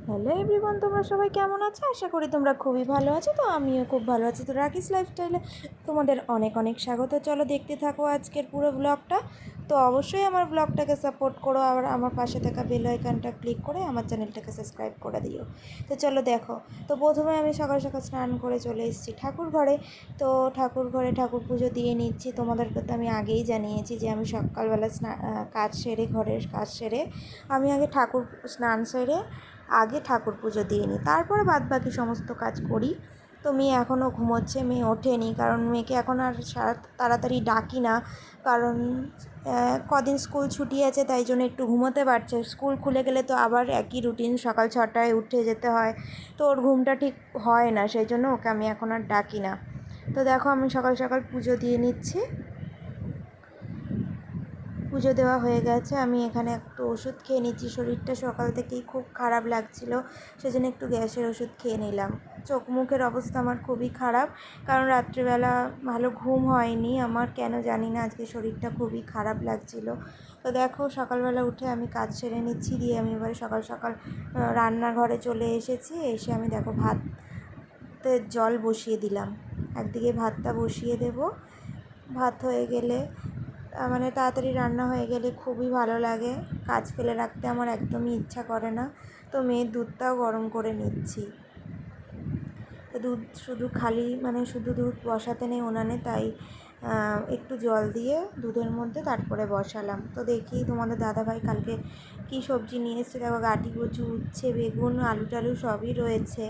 Hello everyone, তোমরা সবাই কেমন আছো? আশা করি তোমরা খুবই ভালো আছো। তো আমিও খুব ভালো আছি। তো রাকিস লাইফস্টাইলে তোমাদের অনেক অনেক স্বাগত। চলো দেখতে থাকো আজকের পুরো ব্লগটা। তো অবশ্যই আমার ব্লগটাকে সাপোর্ট করো, আর আমার পাশে থাকা বেল আইকনটা ক্লিক করে আমার চ্যানেলটাকে সাবস্ক্রাইব করে দিও। তো চলো দেখো। তো প্রথমে আমি সকাল সকাল স্নান করে চলে এসেছি ঠাকুর ঘরে। তো ঠাকুর ঘরে ঠাকুর পুজো দিয়ে নিচ্ছি। তোমাদেরকে তো আমি আগেই জানিয়েছি যে আমি সকালবেলা কাজ সেরে, ঘরের কাজ সেরে আমি আগে স্নান সেরে আগে ঠাকুর পুজো দিয়ে নিই, তারপরে বাদবাকি সমস্ত কাজ করি। তো মেয়ে এখনও ঘুমোচ্ছে, মেয়ে ওঠেনি, কারণ মেয়েকে এখন আর তাড়াতাড়ি ডাকি না, কারণ কদিন স্কুল ছুটি আছে, তাই জন্য একটু ঘুমোতে পারছে। স্কুল খুলে গেলে তো আবার একই রুটিন, সকাল 6টায় উঠে যেতে হয়, তো ওর ঘুমটা ঠিক হয় না, সেই জন্য ওকে আমি এখন আর ডাকি না। তো দেখো আমি সকাল সকাল পুজো দিয়ে নিচ্ছি। পুজো দেওয়া হয়ে গেছে। আমি এখানে একটু ওষুধ খেয়ে নিচ্ছি, শরীরটা সকাল থেকেই খুব খারাপ লাগছিল, সেজন্য একটু গ্যাসের ওষুধ খেয়ে নিলাম। চোখ মুখের অবস্থা আমার খুবই খারাপ, কারণ রাত্রিবেলা ভালো ঘুম হয়নি আমার, কেন জানি না আজকে শরীরটা খুবই খারাপ লাগছিল। তো দেখো সকালবেলা উঠে আমি কাজ সেরে নিচ্ছি, দিয়ে আমি এবারে সকাল সকাল রান্নাঘরে চলে এসেছি। এসে আমি দেখো ভাতের জল বসিয়ে দিলাম, একদিকে ভাতটা বসিয়ে দেব। ভাত হয়ে গেলে মানে তাড়াতাড়ি রান্না হয়ে গেলে খুবই ভালো লাগে, কাজ ফেলে রাখতে আমার একদমই ইচ্ছা করে না। তো মেয়ের দুধটাও গরম করে নিচ্ছি। তো দুধ শুধু দুধ বসাতে নেই উনানে, তাই একটু জল দিয়ে দুধের মধ্যে তারপরে বসালাম। তো দেখি তোমাদের দাদাভাই কালকে কী সবজি নিয়ে এসেছে। দেখো গাঁটি কচু, উচ্ছে, বেগুন, আলু টালু সবই রয়েছে।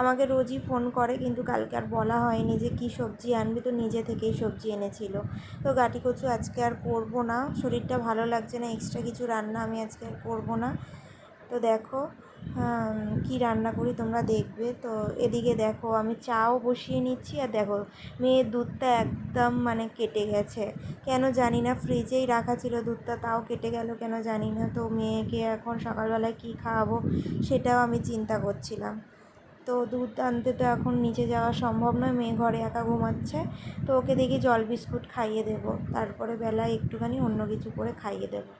আমাকে রোজই ফোন করে, কিন্তু কালকে আর বলা হয়নি যে কী সবজি আনবে, তো নিজে থেকেই সবজি এনেছিল। তো গাঁটি কচু আজকে আর করবো না, শরীরটা ভালো লাগছে না, এক্সট্রা কিছু রান্না আমি আজকে আর করবো না। তো দেখো কী রান্না করি তোমরা দেখবে। তো এদিকে দেখো আমি চাও বসিয়ে নিচ্ছি, আর দেখো মেয়ের দুধটা একদম মানে কেটে গেছে, কেন জানি না, ফ্রিজেই রাখা ছিল দুধটা, তাও কেটে গেল কেন জানি না। তো মেয়েকে এখন সকালবেলায় কী খাওয়াবো সেটাও আমি চিন্তা করছিলাম। তো দুধ আনতে তো এখন নিচে যাওয়া সম্ভব নয়, মেয়ে ঘরে একা ঘুমাচ্ছে। তো ওকে দেখি জল বিস্কুট খাইয়ে দেবো, তারপরে বেলায় একটুখানি অন্য কিছু করে খাইয়ে দেবো।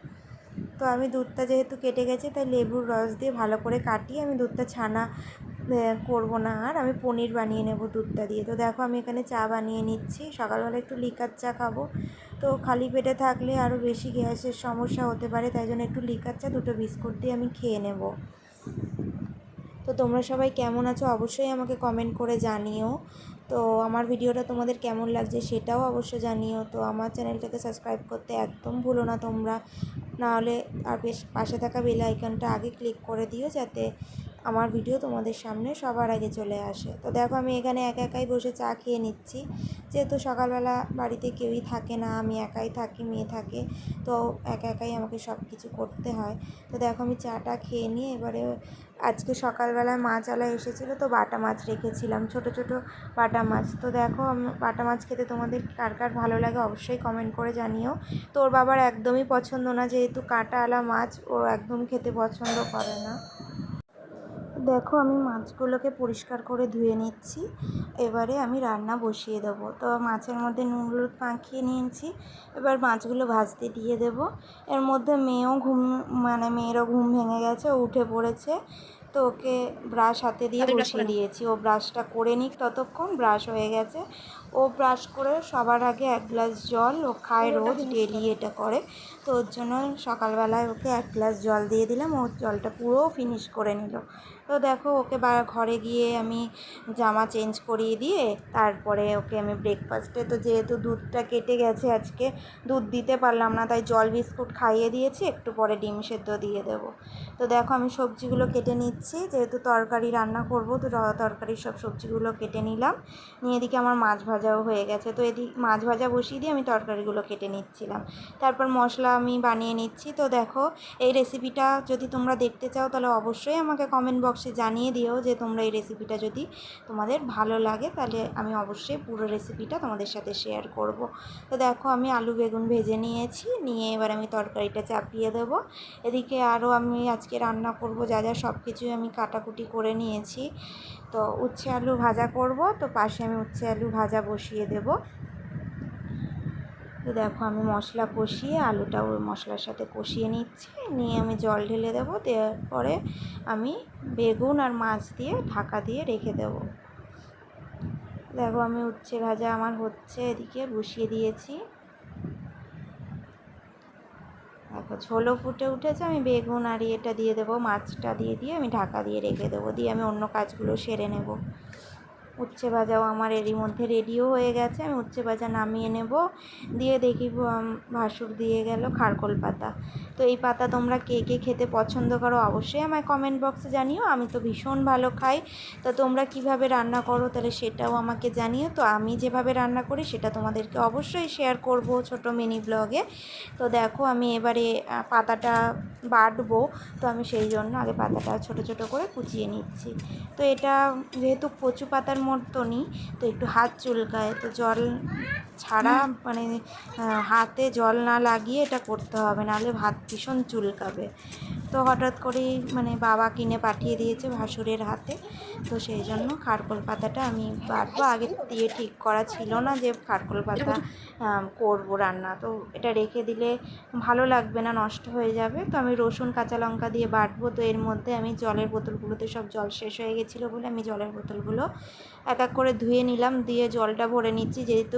তো আমি দুধটা যেহেতু কেটে গেছে, তাই লেবুর রস দিয়ে ভালো করে কাটিয়ে আমি দুধটা ছানা করবো না, আর আমি পনির বানিয়ে নেব দুধটা দিয়ে। তো দেখো আমি এখানে চা বানিয়ে নিচ্ছি, সকালবেলা একটু লিকার চা খাবো। তো খালি পেটে থাকলে আরও বেশি গ্যাসের সমস্যা হতে পারে, তাই জন্য একটু লিকার চা, দুটো বিস্কুট দিয়ে আমি খেয়ে নেব। তো তোমরা সবাই কেমন আছো অবশ্যই আমাকে কমেন্ট করে জানিও। তো আমার ভিডিওটা তোমাদের কেমন লাগছে সেটাও অবশ্যই জানিও। তো আমার চ্যানেলটাকে সাবস্ক্রাইব করতে একদম ভুলো না তোমরা, নাহলে আর পাশে থাকা বেল আইকনটা আগে ক্লিক করে দিও, যাতে আমার ভিডিও তোমাদের সামনে সবার আগে চলে আসে। তো দেখো আমি এখানে একা একাই বসে চা খেয়ে নিচ্ছি, যেহেতু সকালবেলা বাড়িতে কেউই থাকে না, আমি একাই থাকি, মেয়ে থাকে, তো একা একাই আমাকে সব কিছু করতে হয়। তো দেখো আমি চাটা খেয়ে নিয়ে এবারে আজকে সকালবেলায় মাছওয়ালা এসেছিলো, তো বাটা মাছ রেখেছিলাম, ছোট ছোট বাটা মাছ। তো দেখো বাটা মাছ খেতে তোমাদের কার কার ভালো লাগে অবশ্যই কমেন্ট করে জানিও। তো ওর বাবার একদমই পছন্দ না, যেহেতু কাঁটাওয়ালা মাছ ও একদম খেতে পছন্দ করে না। দেখো আমি মাছগুলোকে পরিষ্কার করে ধুয়ে নিচ্ছি, এবারে আমি রান্না বসিয়ে দেবো। তো মাছের মধ্যে নুন হলুদ মাখিয়ে নিয়েছি, এবার মাছগুলো ভাজতে দিয়ে দেবো। এর মধ্যে মেয়েরও ঘুম ভেঙে গেছে, ও উঠে পড়েছে। তো ওকে ব্রাশ হাতে দিয়ে বসিয়ে দিয়েছি, ও ব্রাশটা করে নিক, ততক্ষণ ব্রাশ হয়ে গেছে। ও ব্রাশ করে সবার আগে 1 গ্লাস জল, ও খায় রোজ ডেলি এটা করে, তো ওর জন্য সকালবেলায় ওকে 1 গ্লাস জল দিয়ে দিলাম, ও জলটা পুরো ফিনিশ করে নিল। তো দেখো ওকে ঘরে গিয়ে আমি জামা চেঞ্জ করিয়ে দিয়ে তারপরে ওকে আমি ব্রেকফাস্টে, তো যেহেতু দুধটা কেটে গেছে আজকে দুধ দিতে পারলাম না, তাই জল বিস্কুট খাইয়ে দিয়েছি, একটু পরে ডিম সেদ্ধ দিয়ে দেবো। তো দেখো আমি সবজিগুলো কেটে নিচ্ছি, যেহেতু তরকারি রান্না করব, তো তরকারির সব সবজিগুলো কেটে নিলাম, নিয়ে এদিকে আমার মাছ ভাজাও হয়ে গেছে। তো এদিকে মাছ ভাজা বসিয়ে দিয়ে আমি তরকারিগুলো কেটে নিচ্ছিলাম, তারপর মশলা আমি বানিয়ে নিচ্ছি। তো দেখো এই রেসিপিটা যদি তোমরা দেখতে চাও, তাহলে অবশ্যই আমাকে কমেন্ট বক্সে জানিয়ে দিও যে তোমরা এই রেসিপিটা যদি তোমাদের ভালো লাগে, তাহলে আমি অবশ্যই পুরো রেসিপিটা তোমাদের সাথে শেয়ার করব। তো দেখো আমি আলু বেগুন ভেজে নিয়েছি, নিয়ে এবার আমি তরকারিটা চাপিয়ে দেবো। এদিকে আরও আমি আজকে রান্না করব যা যা সব কিছুই আমি কাটাকুটি করে নিয়েছি। তো উচ্ছে আলু ভাজা করব, তো পাশে আমি উচ্ছে আলু ভাজা বসিয়ে দেব। তো দেখো আমি মশলা কষিয়ে আলুটা ওই মশলার সাথে কষিয়ে নিচ্ছি, নিয়ে আমি জল ঢেলে দেবো, দেওয়ার পরে আমি বেগুন আর মাছ দিয়ে ঢাকা দিয়ে রেখে দেবো। দেখো আমি উচ্ছে ভাজা আমার হচ্ছে, এদিকে বসিয়ে দিয়েছি। দেখো ঝোলও ফুটে উঠেছে, আমি বেগুন আর ইয়েটা দিয়ে দেবো, মাছটা দিয়ে আমি ঢাকা দিয়ে রেখে দেবো, দিয়ে আমি অন্য কাজগুলো সেরে নেব। উচ্ছে ভাজাও আমার এরই মধ্যে রেডিও হয়ে গেছে, আমি উচ্ছে ভাজা নামিয়ে নেব। দিয়ে দেখি ভাসুর দিয়ে গেল খারকোল পাতা। তো এই পাতা তোমরা কে কে খেতে পছন্দ করো অবশ্যই আমায় কমেন্ট বক্সে জানিও। আমি তো ভীষণ ভালো খাই। তো তোমরা কিভাবে রান্না করো তাহলে সেটাও আমাকে জানিও। তো আমি যেভাবে রান্না করি সেটা তোমাদেরকে অবশ্যই শেয়ার করব ছোট মিনি ব্লগে। তো দেখো আমি এবারে পাতাটা বাটবো, তো আমি সেই জন্য আগে পাতাটা ছোট ছোট করে কুচিয়ে নিচ্ছি। তো এটা যেহেতু কচু পাতার মতনই, তো একটু হাত চুলকায়, তো জল ছাড়া মানে হাতে জল না লাগিয়ে এটা করতে হবে, নাহলে হাত ভীষণ চুলকাবে। তো হঠাৎ করেই মানে বাবা কিনে পাঠিয়ে দিয়েছে ভাসুরের হাতে, তো সেই জন্য খারকোল পাতাটা আমি বাটবো। আগে দিয়ে ঠিক করা ছিল না যে খারকোল পাতা করবো রান্না, তো এটা রেখে দিলে ভালো লাগবে না, নষ্ট হয়ে যাবে। তো আমি রসুন কাঁচা লঙ্কা দিয়ে বাটবো। তো এর মধ্যে আমি জলের বোতলগুলোতে সব জল শেষ হয়ে গেছিলো বলে আমি জলের বোতলগুলো এক এক করে ধুয়ে নিলাম, দিয়ে জলটা ভরে নিচ্ছি, যেহেতু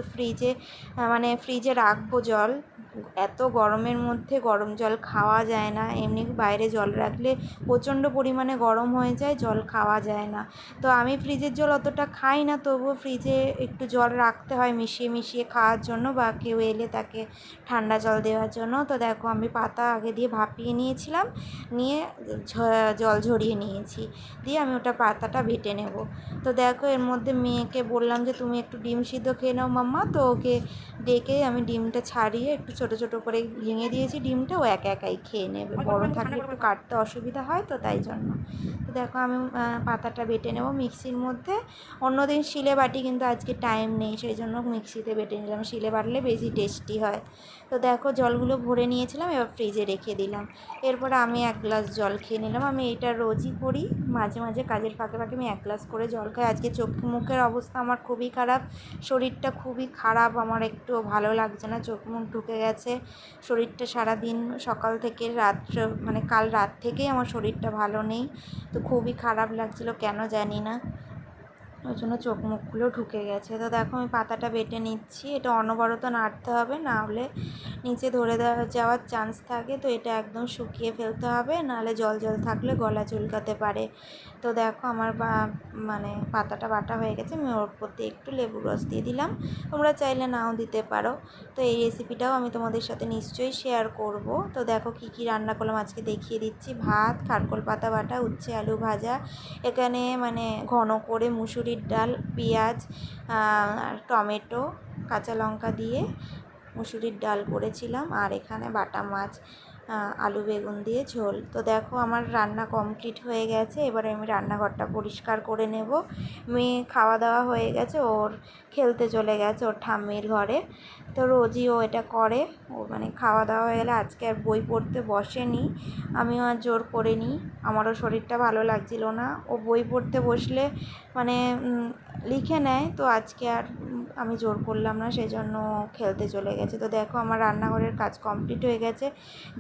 ফ্রিজে রাখবো জল। এত গরমের মধ্যে গরম জল খাওয়া যায় না, এমনি বাইরে জল রাখলে প্রচণ্ড পরিমাণে গরম হয়ে যায়, জল খাওয়া যায় না। তো আমি ফ্রিজের জল অতটা খাই না, তবুও ফ্রিজে একটু জল রাখতে হয় মিশিয়ে মিশিয়ে খাওয়ার জন্য, বা কেউ এলে তাকে ঠান্ডা জল দেওয়ার জন্য। তো দেখো আমি পাতা আগে দিয়ে ভাপিয়ে নিয়েছিলাম, নিয়ে জল ঝরিয়ে নিয়েছি, দিয়ে আমি ওটা পাতাটা বেটে নেব। তো দেখো এর মধ্যে মেয়েকে বললাম যে তুমি একটু ডিম সিদ্ধ খেয়ে নাও মাম্মা, তো ওকে ডেকে আমি ডিমটা ছাড়িয়ে একটু ছোটো ছোটো করে ভেঙে দিয়েছি ডিমটা, ও একা একাই খেয়ে নেবে, বড় থাকলে একটু কাটতে অসুবিধা হয়, তো তাই জন্য। তো দেখো আমি পাতাটা বেটে নেব মিক্সির মধ্যে। অন্যদিন শিলে বাটি, কিন্তু আজকে টাইম নেই, সেই জন্য মিক্সিতে বেটে নিলাম, শিলে বাটলে বেশি টেস্টি হয়। তো দেখো জলগুলো ভরে নিয়েছিলাম, এবার ফ্রিজে রেখে দিলাম। এরপরে আমি 1 গ্লাস জল খেয়ে নিলাম। আমি এটা রোজই করি, মাঝে মাঝে কাজের ফাঁকে ফাঁকে আমি 1 গ্লাস করে জল খাই। আজকে চোখ মুখের অবস্থা আমার খুবই খারাপ, শরীরটা খুবই খারাপ, আমার একটুও ভালো লাগছে না, চোখ মুখ ঢুকে গেছে। শরীরটা সারাদিন সকাল থেকে মানে কাল রাত থেকেই আমার শরীরটা ভালো নেই, তো খুবই খারাপ লাগছিলো, কেন জানি না, ওই জন্য চোখ মুখগুলো ঢুকে গেছে। তো দেখো আমি পাতাটা বেটে নিচ্ছি, এটা অনবরত নাড়তে হবে, না হলে নিচে ধরে যাওয়ার চান্স থাকে। তো এটা একদম শুকিয়ে ফেলতে হবে, নাহলে জল জল থাকলে গলা চুলকাতে পারে। তো দেখো আমার মানে পাতাটা বাটা হয়ে গেছে, আমি ওর প্রতি একটু লেবুর রস দিয়ে দিলাম, তোমরা চাইলে নাও দিতে পারো। তো এই রেসিপিটাও আমি তোমাদের সাথে নিশ্চয়ই শেয়ার করব। তো দেখো কী কী রান্না করলাম আজকে দেখিয়ে দিচ্ছি। ভাত, খারকোল পাতা বাটা, উচ্ছে আলু ভাজা, এখানে মানে ঘন করে মুসুরির ডাল, পেঁয়াজ, টমেটো, কাঁচা লঙ্কা দিয়ে মুসুরির ডাল করেছিলাম, আর এখানে বাটা মাছ, আলু বেগুন দিয়ে ঝোল। তো দেখো আমার রান্না কমপ্লিট হয়ে গেছে, এবারে আমি রান্নাঘরটা পরিষ্কার করে নেব। মেয়ে খাওয়া দাওয়া হয়ে গেছে, ওর খেলতে চলে গেছে ওর ঠাম্মির ঘরে। তো রোজই ও এটা করে, ও মানে খাওয়া দাওয়া হয়ে গেলে, আজকে আর বই পড়তে বসেনি, আমিও আর জোর করিনি, আমারও শরীরটা ভালো লাগছিল না। ও বই পড়তে বসলে মানে লিখে নেয়, তো আজকে আর আমি জোর করলাম না, সেই জন্য খেলতে চলে গেছে। তো দেখো আমার রান্নাঘরের কাজ কমপ্লিট হয়ে গেছে।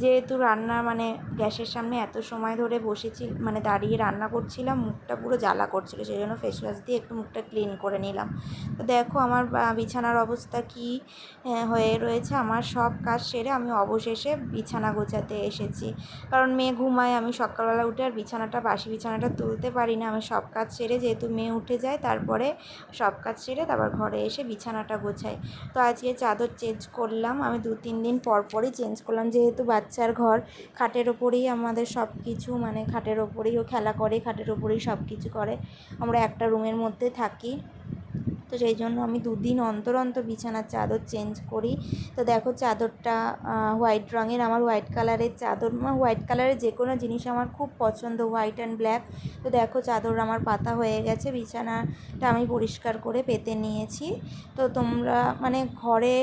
যেহেতু রান্না মানে গ্যাসের সামনে এত সময় ধরে বসেছি, মানে দাঁড়িয়ে রান্না করছিলাম, মুখটা পুরো জ্বালা করছিল, সেই জন্য ফেস ওয়াশ দিয়ে একটু মুখটা ক্লিন করে নিলাম। তো দেখো আমার বিছানার অবস্থা কী হয়ে রয়েছে। আমার সব কাজ সেরে আমি অবশেষে বিছানা গোছাতে এসেছি, কারণ মেয়ে ঘুমায়, আমি সকালবেলা উঠে আর বাসি বিছানাটা তুলতে পারি না। আমি সব কাজ সেরে, যেহেতু মেয়ে উঠে যায়, তারপরে সব কাজ সেরে তারপর ঘরে এসে বিছানাটা গোছাই। তো আজকে চাদর চেঞ্জ করলাম, আমি 2-3 দিন পর পরই চেঞ্জ করলাম, যেহেতু বাচ্চার ঘর, খাটের ওপরেই আমাদের সব কিছু, মানে খাটের ওপরেই ও খেলা করে, খাটের ওপরেই সব কিছু করে, আমরা একটা রুমের মধ্যে থাকি, তো সেই জন্য আমি 2 দিন অন্তর অন্তর বিছানার চাদর চেঞ্জ করি। তো দেখো চাদরটা হোয়াইট রঙের, আমার হোয়াইট কালারের চাদর, হোয়াইট কালারের যে কোনো জিনিস আমার খুব পছন্দ, হোয়াইট অ্যান্ড ব্ল্যাক। তো দেখো চাদর আমার পাতা হয়ে গেছে, বিছানাটা আমি পরিষ্কার করে পেতে নিয়েছি। তো তোমরা মানে ঘরে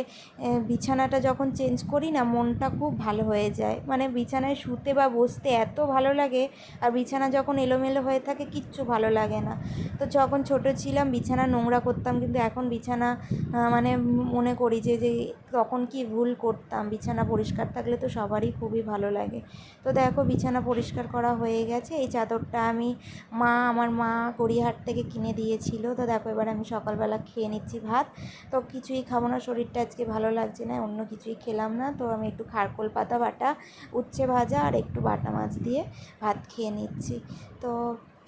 বিছানাটা যখন চেঞ্জ করি না, মনটা খুব ভালো হয়ে যায়, মানে বিছানায় শুতে বা বসতে এত ভালো লাগে, আর বিছানা যখন এলোমেলো হয়ে থাকে কিচ্ছু ভালো লাগে না। তো যখন ছোট ছিলাম বিছানা নোংরা করতাম কিন্তু এখন বিছানা মানে মনে করি যে তখন কি ভুল করতাম। বিছানা পরিষ্কার থাকলে তো সবারই খুবই ভালো লাগে। তো দেখো বিছানা পরিষ্কার করা হয়ে গেছে। এই চাদরটা আমার মা গড়িয়াহাট থেকে কিনে দিয়েছিল। তো দেখো এবার আমি সকালবেলা খেয়ে নিচ্ছি ভাত। তো কিছুই খাবো না, শরীরটা আজকে ভালো লাগছে না, অন্য কিছুই খেলাম না। তো আমি একটু খারকোল পাতা বাটা, উচ্ছে ভাজা আর একটু বাটা মাছ দিয়ে ভাত খেয়ে নিচ্ছি। তো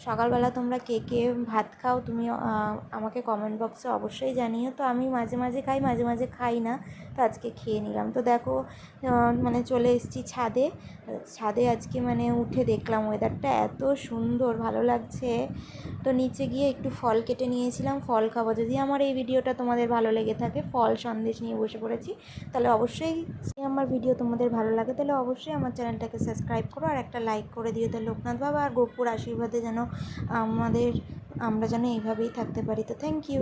সকালবেলা তোমরা কে কে ভাত খাও তুমি আমাকে কমেন্ট বক্সে অবশ্যই জানিও। তো আমি মাঝে মাঝে খাই, মাঝে মাঝে খাই না, তো আজকে খেয়ে নিলাম। তো দেখো মানে চলে এসেছি ছাদে। ছাদে আজকে মানে উঠে দেখলাম ওয়েদারটা এত সুন্দর, ভালো লাগছে। তো নিচে গিয়ে একটু ফল কেটে নিয়েছিলাম, ফল খাবো। যদি আমার এই ভিডিওটা তোমাদের ভালো লেগে থাকে, ফল সন্দেশ নিয়ে বসে পড়েছি, তাহলে অবশ্যই আমার ভিডিও তোমাদের ভালো লাগে তাহলে অবশ্যই আমার চ্যানেলটাকে সাবস্ক্রাইব করো আর একটা লাইক করে দিও। তো লোকনাথ বাবা আর গপুর আশীর্বাদে যেন আমরা যেন এইভাবেই থাকতে পারি। তো থ্যাংক ইউ।